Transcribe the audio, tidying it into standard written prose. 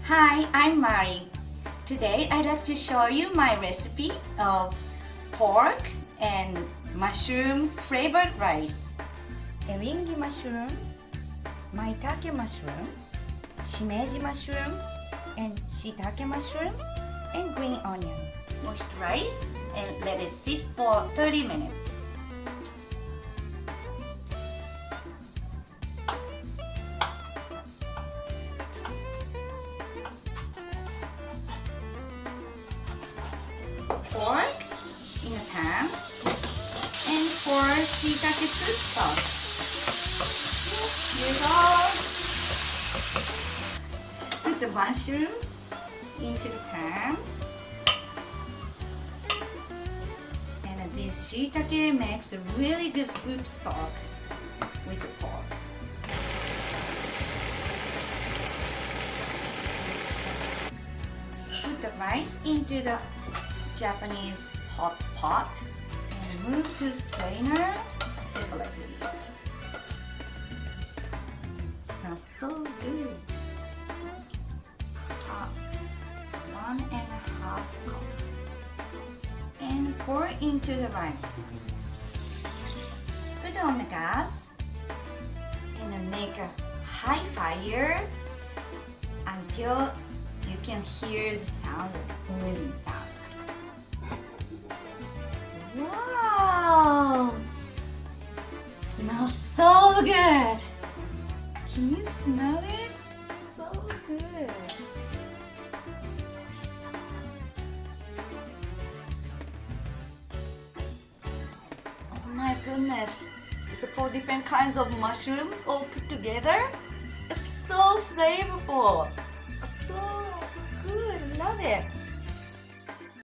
Hi, I'm Mari. Today I'd like to show you my recipe of pork and mushrooms flavored rice. エリンギマッシュルーム、マイタケマッシュルーム、しめじマッシュルーム、and しいたけマッシュルーム and green onions. Washed rice and let it sit for 30 minutes. Pork in a pan and pour shiitake soup sauce. Here you go. Put the mushrooms into the pan. And this shiitake makes a really good soup stock with the pork. Put the rice into the Japanese hot pot and move to strainer separately. Smells so good. Top 1.5 cup and pour into the rice. Put on the gas and then make a high fire until you can hear the sound of boiling sound. Wow! Smells so good! Can you smell it? So good! Oh my goodness! It's 4 different kinds of mushrooms all put together. It's so flavorful! So good! Love it!